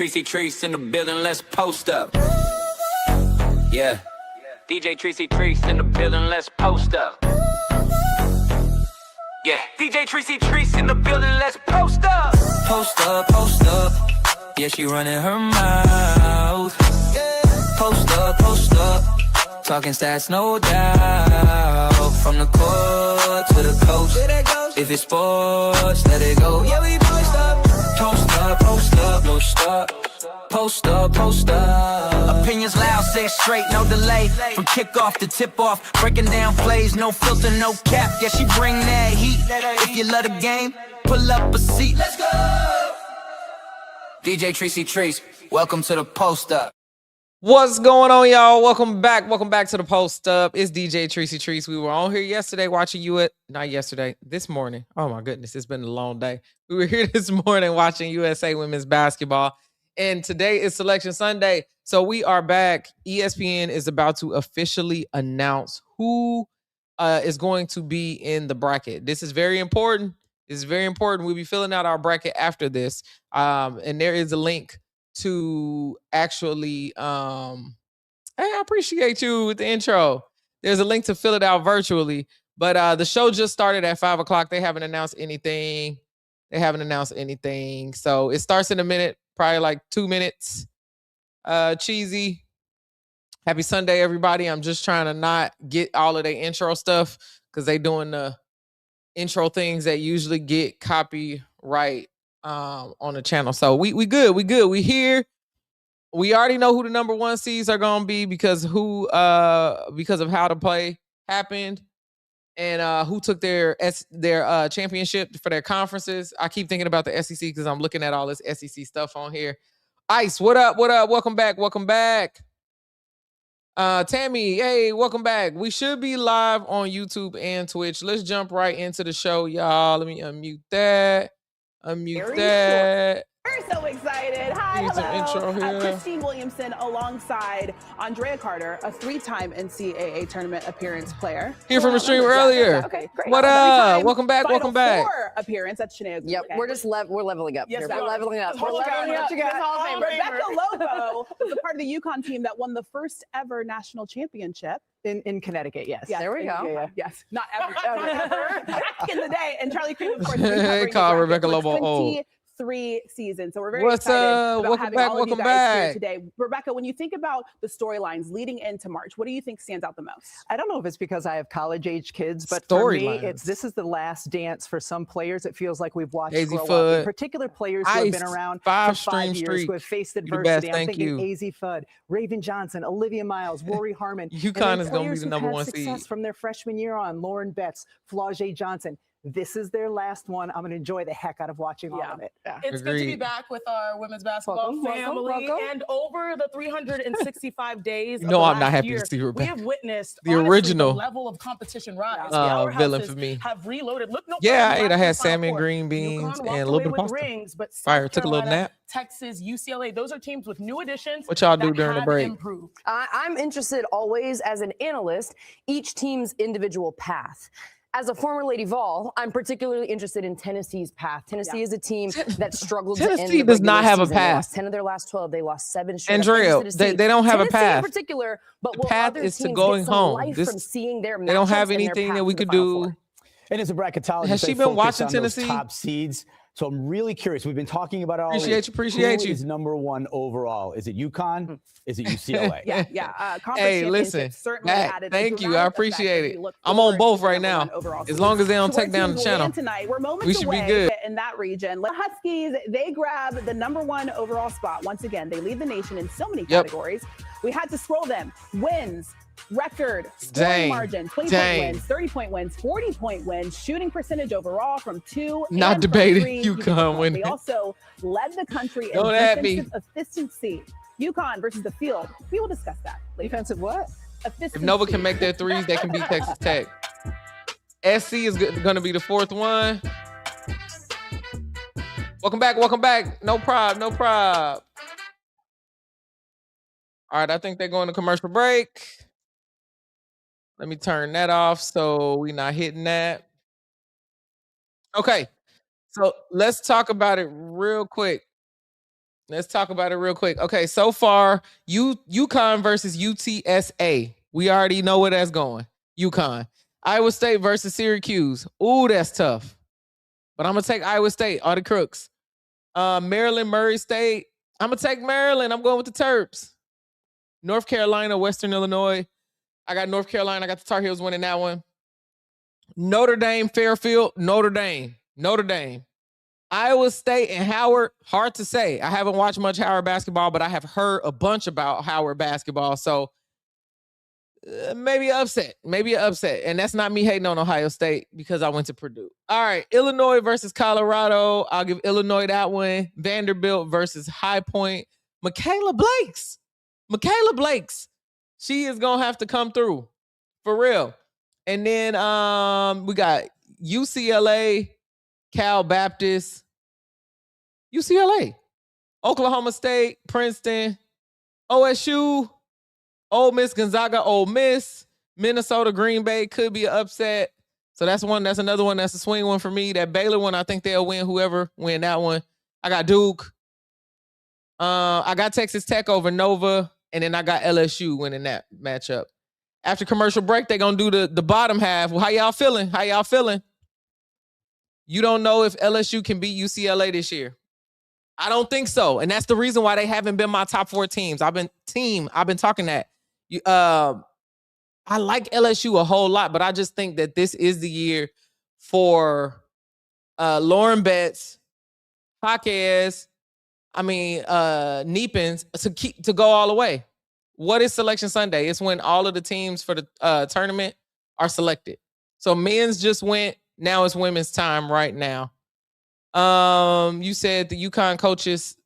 Tracy Treese in the building, let's post up. Yeah. DJ Tracy Treese in the building, let's post up. Yeah. DJ Tracy Treese in the building, let's post up. Post up, post up. Yeah, she running her mouth. Post up, post up. Talking stats, no doubt. From the court to the coast. If it's sports, let it go. Yeah, we post up. Post up, post up, post up. Post up, post up. Opinions loud, say it straight, no delay. From kickoff to tip-off, breaking down plays, no filter, no cap. Yeah, she bring that heat. If you love the game, pull up a seat. Let's go. DJ Tracy Treese, welcome to the Post Up. What's going on, y'all? Welcome back to the Post Up. It's DJ Tracy Treese. We were on here yesterday watching this morning. Oh my goodness, it's been a long day. We were here this morning watching USA women's basketball. And today is Selection Sunday. So we are back. ESPN is about to officially announce who is going to be in the bracket. This is very important. It's very important. We'll be filling out our bracket after this. And there is a link to actually, hey, I appreciate you with the intro. There's a link to fill it out virtually. But the show just started at 5 o'clock. They haven't announced anything. So it starts in a minute, probably like 2 minutes. Cheesy. Happy Sunday, everybody. I'm just trying to not get all of their intro stuff because they doing the intro things that usually get copyright on the channel. So we good. We here. We already know who the number one seeds are gonna be because of how the play happened and who took their championship for their conferences. I keep thinking about the SEC because I'm looking at all this SEC stuff on here. Ice, what up? Welcome back. Tammy, hey, welcome back. We should be live on YouTube and Twitch. Let's jump right into the show, y'all. Let me unmute that. We're so excited. Hi, hello. Christine Williamson alongside Andrea Carter, a 3-time NCAA tournament appearance player. Here from the stream earlier. Okay, great. What up? Welcome back. Four appearance. That's Shania. Yep, okay. we're leveling up. Yes, we're leveling up. Rebecca Lobo was a part of the UConn team that won the first ever national championship. In Connecticut, yes. There we go. Yeah. Yes, not ever. Back in the day. And Charlie Cream, of course, call Rebecca Lobo old. 3 seasons. So we're very excited about having all of you guys here today. Rebecca, when you think about the storylines leading into March, what do you think stands out the most? I don't know if it's because I have college-age kids, but for me, this is the last dance for some players. It feels like we've watched grow up. In particular, players who have been around for 5 years, who have faced adversity. I'm thinking AZ Fudd, Raven Johnson, Olivia Miles, Rory Harmon. UConn is going to be the number one seed. Success from their freshman year on, Lauren Betts, Flau'jae Johnson. This is their last one. I'm going to enjoy the heck out of watching all of it. Yeah. It's good to be back with our women's basketball family. And over the 365 days I'm not happy to see her back. We have witnessed the original level of competition rise. Villain for me. Have reloaded. Look, I had salmon, green beans, and a little bit of pasta. Rings, but Fire, took a little nap. Texas, UCLA, those are teams with new additions. What y'all do during the break? Improved. I'm interested always as an analyst, each team's individual path. As a former Lady Vol, I'm particularly interested in Tennessee's path. Tennessee is a team that struggled to end the Tennessee does not have a path. path. They lost 10 of their last 12. They lost 7 straight. Andrea, they don't have a path. In particular, but the path is to going home. From seeing their they don't have anything that we could do. And as a bracketologist, has she been watching Tennessee? Top seeds. So I'm really curious. We've been talking about it all. Appreciate you. Who is number one overall? Is it UConn? Is it UCLA? Hey, listen. Thank you. I appreciate it. I'm on both right now. As long as they don't take down the channel, tonight, we're moments we should away be good. In that region. The Huskies, they grab the number 1 overall spot. Once again, they lead the nation in so many categories. We had to scroll them. Wins, record, scoring margin, 20-point wins, 30-point wins, 40-point wins, shooting percentage overall from 2. Not debating UConn winning. They also led the country in defensive efficiency. UConn versus the field. We will discuss that. Defensive what? Efficiency. If Nova can make their threes, they can beat Texas Tech. SC is going to be the 4th one. Welcome back. No problem. All right, I think they're going to commercial break. Let me turn that off so we're not hitting that. Okay, so let's talk about it real quick. Let's talk about it real quick. Okay, so far, UConn versus UTSA. We already know where that's going. UConn. Iowa State versus Syracuse. Ooh, that's tough. But I'm going to take Iowa State, all the crooks. Maryland, Murray State. I'm going to take Maryland. I'm going with the Terps. North Carolina, Western Illinois. I got North Carolina. I got the Tar Heels winning that one. Notre Dame, Fairfield, Notre Dame. Iowa State and Howard, hard to say. I haven't watched much Howard basketball, but I have heard a bunch about Howard basketball. So maybe an upset. And that's not me hating on Ohio State because I went to Purdue. All right, Illinois versus Colorado. I'll give Illinois that one. Vanderbilt versus High Point. Michaela Blakes. She is going to have to come through. For real. And then we got UCLA, Cal Baptist, UCLA, Oklahoma State, Princeton, OSU, Ole Miss, Gonzaga, Ole Miss, Minnesota, Green Bay could be an upset. So that's another one that's a swing one for me. That Baylor one, I think they'll win. Whoever win that one. I got Duke. I got Texas Tech over Nova, and then I got LSU winning that matchup. After commercial break, they're going to do the bottom half. Well, how y'all feeling? You don't know if LSU can beat UCLA this year. I don't think so. And that's the reason why they haven't been my top 4 teams. I've been talking that. I like LSU a whole lot, but I just think that this is the year for Lauren Betts, Jaquez, Neepins to go all the way. What is Selection Sunday? It's when all of the teams for the tournament are selected. So men's just went. Now it's women's time right now. You said the UConn coaches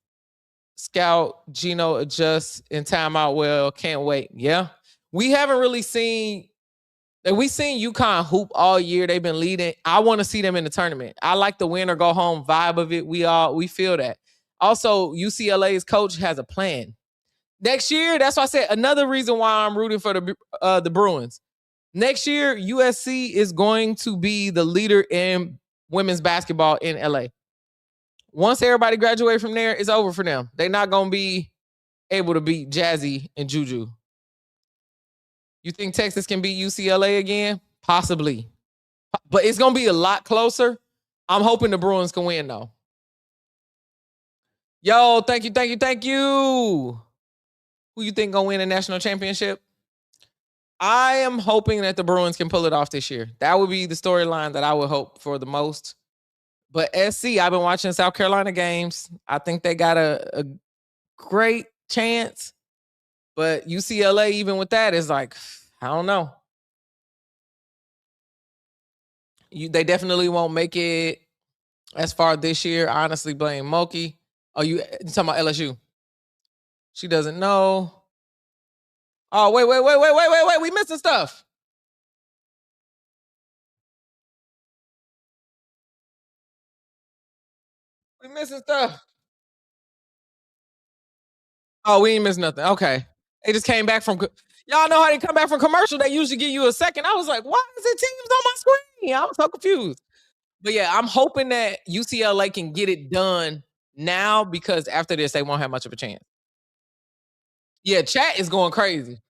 scout Gino adjust in timeout. Well, can't wait. Yeah. We haven't really seen UConn hoop all year. They've been leading. I want to see them in the tournament. I like the win or go home vibe of it. We feel that. Also, UCLA's coach has a plan. Next year, that's why I said another reason why I'm rooting for the Bruins. Next year, USC is going to be the leader in women's basketball in LA. Once everybody graduates from there, it's over for them. They're not going to be able to beat Jazzy and Juju. You think Texas can beat UCLA again? Possibly. But it's going to be a lot closer. I'm hoping the Bruins can win, though. Yo, thank you. Who you think going to win a national championship? I am hoping that the Bruins can pull it off this year. That would be the storyline that I would hope for the most. But SC, I've been watching South Carolina games. I think they got a great chance. But UCLA, even with that, is like, I don't know. They definitely won't make it as far this year. I honestly blame Moki. Oh, you talking about LSU? She doesn't know. Oh, wait. We missing stuff. Oh, we ain't missed nothing. Okay. They just came back from... Y'all know how they come back from commercial? They usually give you a second. I was like, why is it teams on my screen? I was so confused. But yeah, I'm hoping that UCLA can get it done now because after this, they won't have much of a chance. Yeah, chat is going crazy.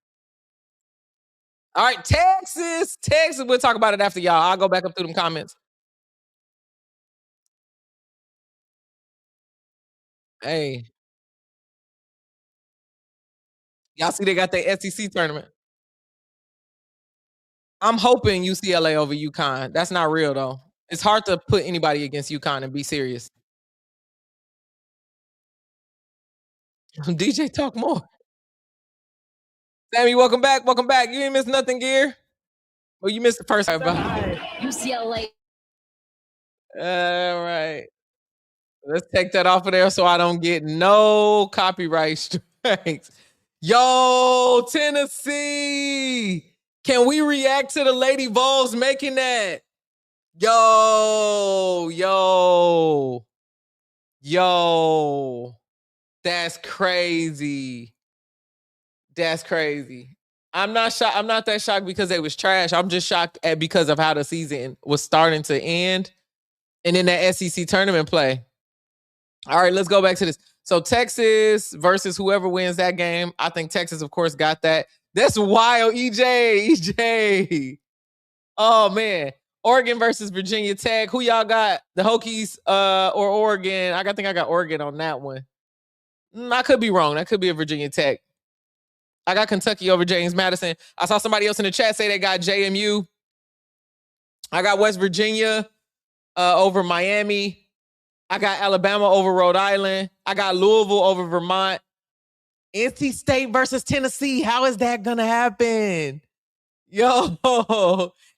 All right, Texas. We'll talk about it after y'all. I'll go back up through them comments. Hey. Y'all see they got their SEC tournament. I'm hoping UCLA over UConn. That's not real, though. It's hard to put anybody against UConn and be serious. DJ, talk more. Sammy, welcome back. You ain't missed nothing, Gear. Well, you missed the first time, bro. UCLA. All right. Let's take that off of there so I don't get no copyright strikes. Yo, Tennessee. Can we react to the Lady Vols making that? Yo. That's crazy. I'm not shocked. I'm not that shocked because they was trash. I'm just shocked because of how the season was starting to end. And then that SEC tournament play. All right, let's go back to this. So Texas versus whoever wins that game. I think Texas, of course, got that. That's wild, EJ. Oh, man. Oregon versus Virginia Tech. Who y'all got? The Hokies or Oregon? I think I got Oregon on that one. I could be wrong. That could be a Virginia Tech. I got Kentucky over James Madison. I saw somebody else in the chat say they got JMU. I got West Virginia over Miami. I got Alabama over Rhode Island. I got Louisville over Vermont. NC State versus Tennessee. How is that going to happen? Yo,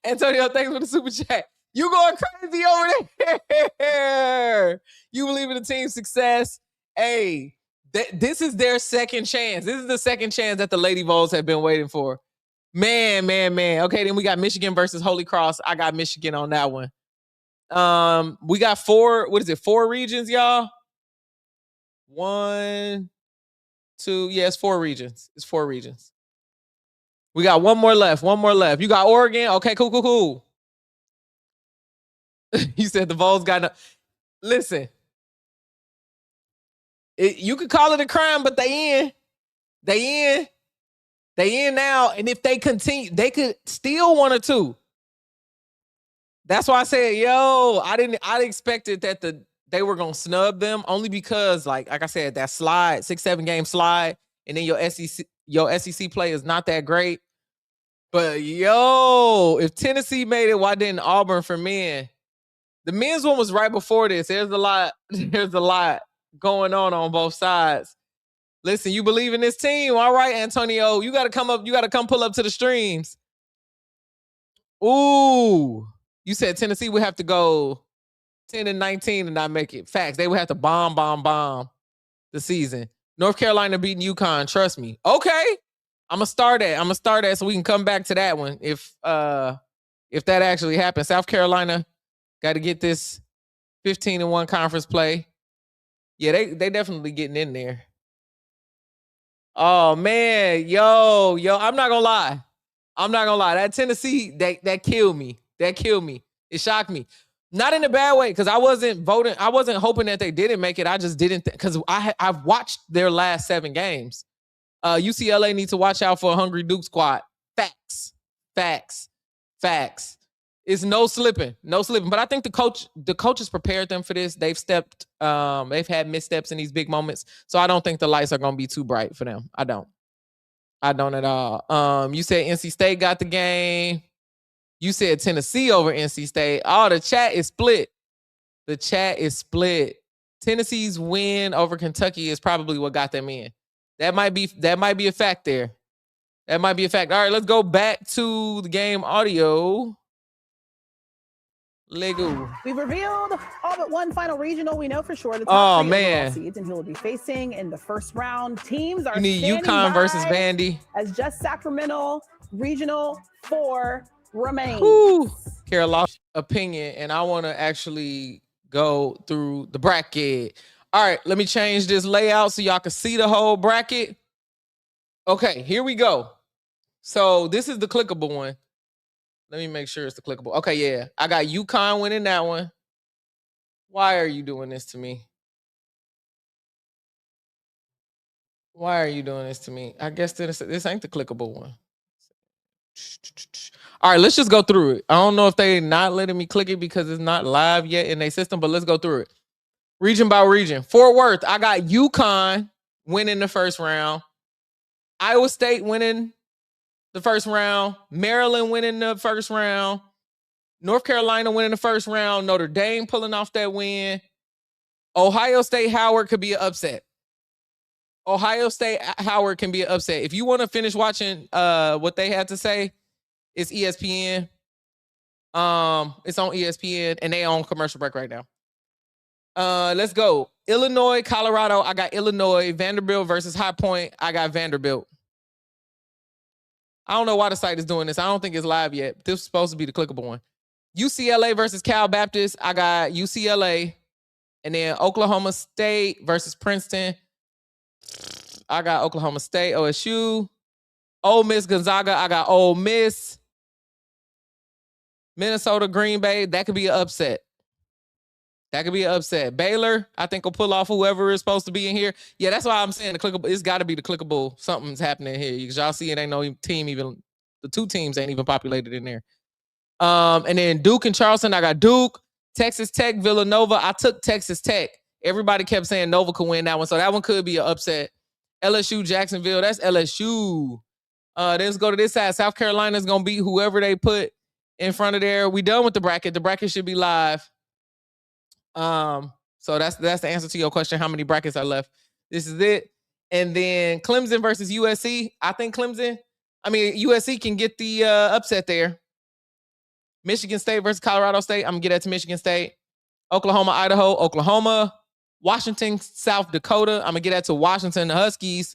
Antonio, thanks for the super chat. You going crazy over there. You believe in the team's success. Hey, this is their second chance. This is the second chance that the Lady Vols have been waiting for. Man. Okay, then we got Michigan versus Holy Cross. I got Michigan on that one. We got 4 regions, y'all? 1, 2, yeah, it's 4 regions. It's 4 regions. We got one more left. You got Oregon. Okay, cool. You said the Vols got no. Listen, you could call it a crime, but they in now. And if they continue, they could steal 1 or 2. That's why I said, I expected that they were gonna snub them only because, like I said, that slide, 6-7 game slide, and then your SEC play is not that great. But if Tennessee made it, why didn't Auburn for men? The men's one was right before this. There's a lot going on both sides. Listen, you believe in this team. All right, Antonio, you gotta come up, you gotta come pull up to the streams. Ooh. You said Tennessee would have to go 10-19 and not make it. Facts. They would have to bomb the season. North Carolina beating UConn. Trust me. Okay. I'm gonna start that so we can come back to that one if that actually happens. South Carolina got to get this 15-1 conference play. Yeah, they definitely getting in there. Oh man, yo, I'm not gonna lie. That Tennessee, that killed me. It shocked me. Not in a bad way, because I wasn't hoping that they didn't make it. I just didn't, because I've watched their last 7 games. UCLA needs to watch out for a hungry Duke squad. Facts. It's no slipping. But I think the coaches prepared them for this. They've had missteps in these big moments. So I don't think the lights are gonna be too bright for them. I don't at all. You said NC State got the game. You said Tennessee over NC State. Oh, the chat is split. Tennessee's win over Kentucky is probably what got them in. That might be a fact there. All right, let's go back to the game audio. Lego. We've revealed all but one final regional. We know for sure the top 3 overall seeds, and who will be facing in the first round. Teams are you need UConn versus Vandy. As just Sacramento Regional 4 remains. Carolina's opinion, and I want to actually go through the bracket. All right, let me change this layout so y'all can see the whole bracket. Okay, here we go. So this is the clickable one. Let me make sure it's the clickable. Okay, yeah. I got UConn winning that one. Why are you doing this to me? I guess this ain't the clickable one. All right, let's just go through it. I don't know if they're not letting me click it because it's not live yet in their system, but let's go through it. Region by region. Fort Worth, I got UConn winning the first round. Iowa State winning the first round. Maryland winning the first round. North Carolina winning the first round. Notre Dame pulling off that win. Ohio State Howard could be an upset. If you want to finish watching what they had to say, it's ESPN. It's on ESPN, and they on commercial break right now. Let's go. Illinois, Colorado. I got Illinois. Vanderbilt versus High Point. I got Vanderbilt. I don't know why the site is doing this. I don't think it's live yet. This is supposed to be the clickable one. UCLA versus Cal Baptist. I got UCLA. And then Oklahoma State versus Princeton. I got Oklahoma State, OSU. Ole Miss, Gonzaga. I got Ole Miss. Minnesota, Green Bay. That could be an upset. That could be an upset. Baylor, I think, will pull off whoever is supposed to be in here. Yeah, that's why I'm saying the clickable. It's got to be the clickable. Something's happening here because y'all see it ain't no team even. The two teams ain't even populated in there. And then Duke and Charleston. I got Duke, Texas Tech, Villanova. I took Texas Tech. Everybody kept saying Nova could win that one, so that one could be an upset. LSU, Jacksonville. That's LSU. Let's go to this side. South Carolina's gonna beat whoever they put in front of there. We done with the bracket. The bracket should be live. So that's the answer to your question. How many brackets are left? This is it. And then Clemson versus USC. I think USC can get the upset there. Michigan State versus Colorado State. I'm gonna get that to Michigan State. Oklahoma, Idaho, Oklahoma. Washington, South Dakota. I'm gonna get that to Washington, the Huskies.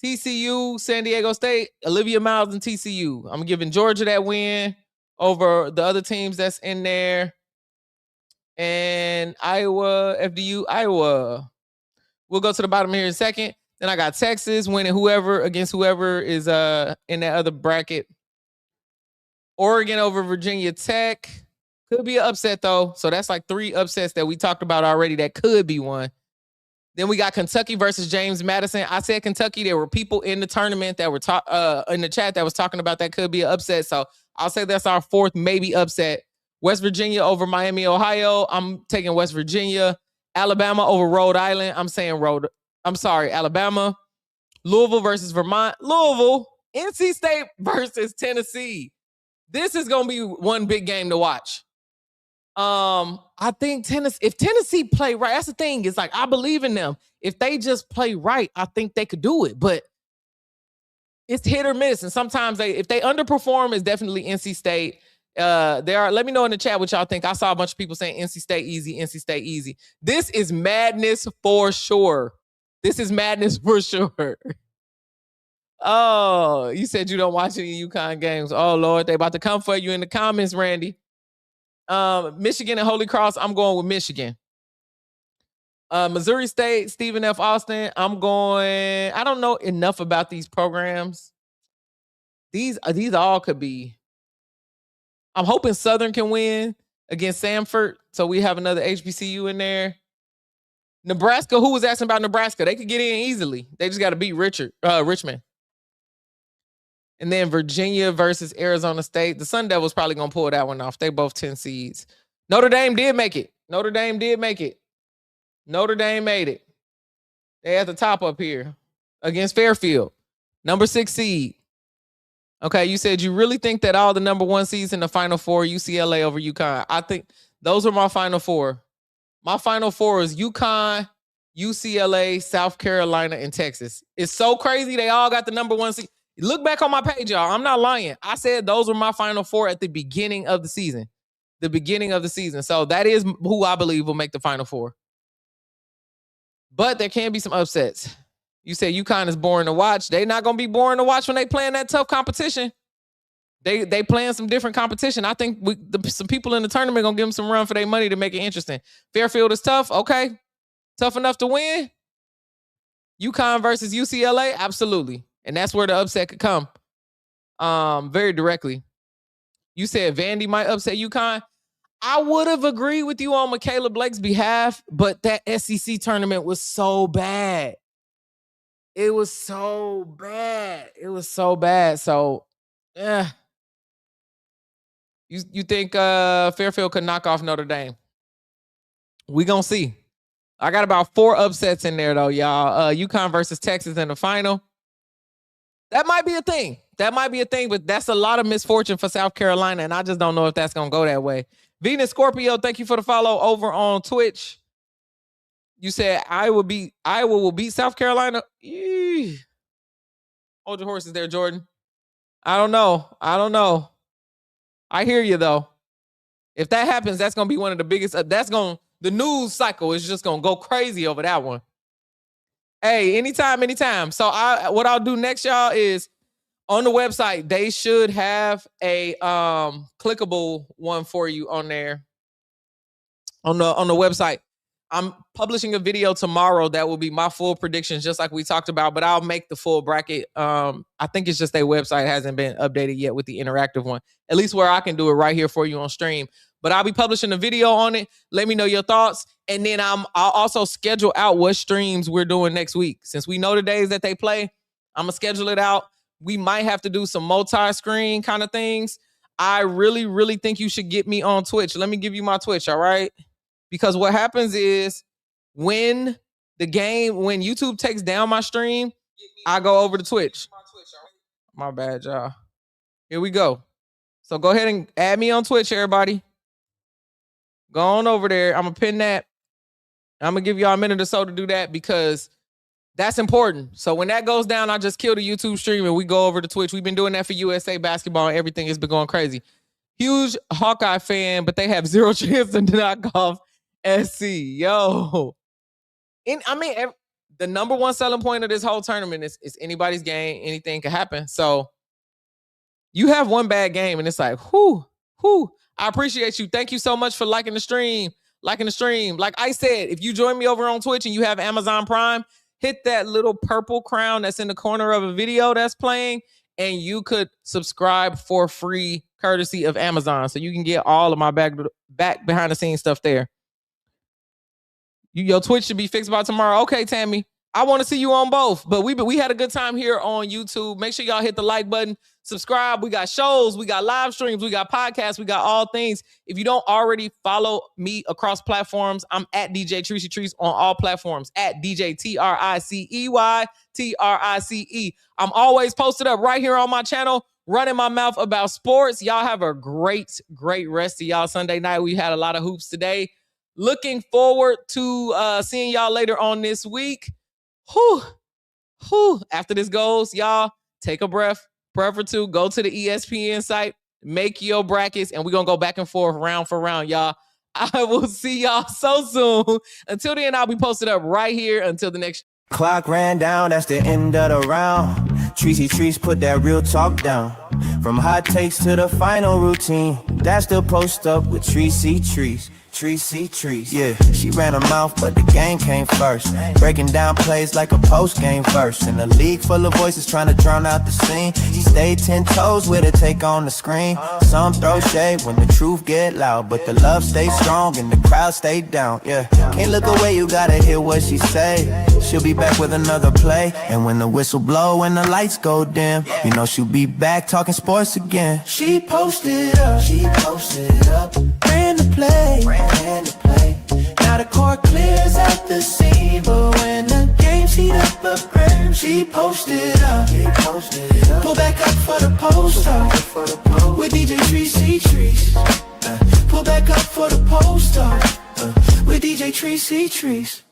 TCU, San Diego State. Olivia Miles and TCU. I'm giving Georgia that win over the other teams that's in there. And Iowa, FDU, Iowa. We'll go to the bottom here in a second. Then I got Texas winning whoever is in that other bracket. Oregon over Virginia Tech. Could be an upset, though. So that's like 3 upsets that we talked about already. That could be one. Then we got Kentucky versus James Madison. I said Kentucky. There were people in the tournament that were in the chat that was talking about that could be an upset. So I'll say that's our 4th maybe upset. West Virginia over Miami, Ohio. I'm taking West Virginia. Alabama over Rhode Island. Alabama. Louisville versus Vermont. Louisville. NC State versus Tennessee. This is going to be one big game to watch. I think if Tennessee play right, that's the thing. It's like, I believe in them. If they just play right, I think they could do it. But it's hit or miss. And sometimes if they underperform, it's definitely NC State. Let me know in the chat what y'all think. I saw a bunch of people saying NC State easy. This is madness for sure. Oh, you said you don't watch any UConn games. Oh, Lord, they about to come for you in the comments, Randy. Michigan and Holy Cross, I'm going with Michigan. Missouri State, Stephen F. Austin, I don't know enough about these programs. These all could be. I'm hoping Southern can win against Samford, so we have another HBCU in there. Nebraska, who was asking about Nebraska? They could get in easily. They just got to beat Richmond. And then Virginia versus Arizona State. The Sun Devils probably going to pull that one off. They both 10 seeds. Notre Dame did make it. Notre Dame made it. They at the top up here against Fairfield. Number 6 seed. Okay, you said you really think that all the number 1 seeds in the Final Four, UCLA over UConn. I think those are my Final Four. My Final Four is UConn, UCLA, South Carolina, and Texas. It's so crazy they all got the number 1 seed. Look back on my page, y'all. I'm not lying. I said those were my Final Four at the beginning of the season. So that is who I believe will make the Final Four. But there can be some upsets. You say UConn is boring to watch. They're not going to be boring to watch when they playing that tough competition. They playing some different competition. I think some people in the tournament going to give them some run for their money to make it interesting. Fairfield is tough. Okay. Tough enough to win. UConn versus UCLA. Absolutely. And that's where the upset could come. Very directly. You said Vandy might upset UConn. I would have agreed with you on Michaela Blake's behalf, but that SEC tournament was so bad. It was so bad. So, yeah. You think Fairfield could knock off Notre Dame? We gonna see. I got about 4 upsets in there, though, y'all. UConn versus Texas in the final. That might be a thing. But that's a lot of misfortune for South Carolina, and I just don't know if that's going to go that way. Venus Scorpio, thank you for the follow over on Twitch. You said Iowa will beat South Carolina. Eee. Hold your horses there, Jordan. I don't know. I hear you, though. If that happens, that's going to be one of the biggest. The news cycle is just going to go crazy over that one. Hey, anytime. So what I'll do next, y'all, is on the website, they should have a clickable one for you on there. On the website. I'm publishing a video tomorrow that will be my full predictions, just like we talked about, but I'll make the full bracket. I think it's just their website hasn't been updated yet with the interactive one, at least where I can do it right here for you on stream. But I'll be publishing a video on it. Let me know your thoughts. And then I'll also schedule out what streams we're doing next week. Since we know the days that they play, I'm going to schedule it out. We might have to do some multi-screen kind of things. I really, really think you should get me on Twitch. Let me give you my Twitch, all right? Because what happens is when YouTube takes down my stream, I go over to Twitch. My bad, y'all. Here we go. So go ahead and add me on Twitch, everybody. Go on over there. I'm going to pin that. I'm going to give y'all a minute or so to do that because that's important. So when that goes down, I just kill the YouTube stream and we go over to Twitch. We've been doing that for USA basketball and everything has been going crazy. Huge Hawkeye fan, but they have zero chance to knock off SC. Yo. The number one selling point of this whole tournament is anybody's game. Anything can happen. So you have one bad game and it's like, whoo. I appreciate you. Thank you so much for liking the stream. Like I said, if you join me over on Twitch and you have Amazon Prime, hit that little purple crown that's in the corner of a video that's playing, and you could subscribe for free courtesy of Amazon. So you can get all of my back behind the scenes stuff there. Your Twitch should be fixed by tomorrow. Okay, Tammy. I want to see you on both, but we had a good time here on YouTube. Make sure y'all hit the like button, subscribe. We got shows, we got live streams, we got podcasts, we got all things. If you don't already follow me across platforms, I'm at DJ Treacey Treece on all platforms, at DJ TRICEY. I'm always posted up right here on my channel, running my mouth about sports. Y'all have a great rest of y'all Sunday night. We had a lot of hoops today. Looking forward to seeing y'all later on this week. After this goes, y'all, take a breath or two, go to the ESPN site, make your brackets, and we're going to go back and forth round for round, y'all. I will see y'all so soon. Until then, I'll be posted up right here until the next. Clock ran down, that's the end of the round. Treacey Treece put that real talk down. From hot takes to the final routine, that's the post up with Treacey Treece. Treacey Treece, yeah, she ran her mouth, but the game came first. Breaking down plays like a post-game verse. In a league full of voices trying to drown out the scene, she stayed 10 toes with her take on the screen. Some throw shade when the truth get loud, but the love stays strong and the crowd stay down, yeah. Can't look away, you gotta hear what she say. She'll be back with another play, and when the whistle blow and the lights go dim, you know she'll be back talking sports again. She posted up, ran the play. Now the court clears out the scene, but when the game's heat up again, she posted up. Pull back up for the post up with DJ Treacey Treece. Pull back up for the post up with DJ Treacey Treece.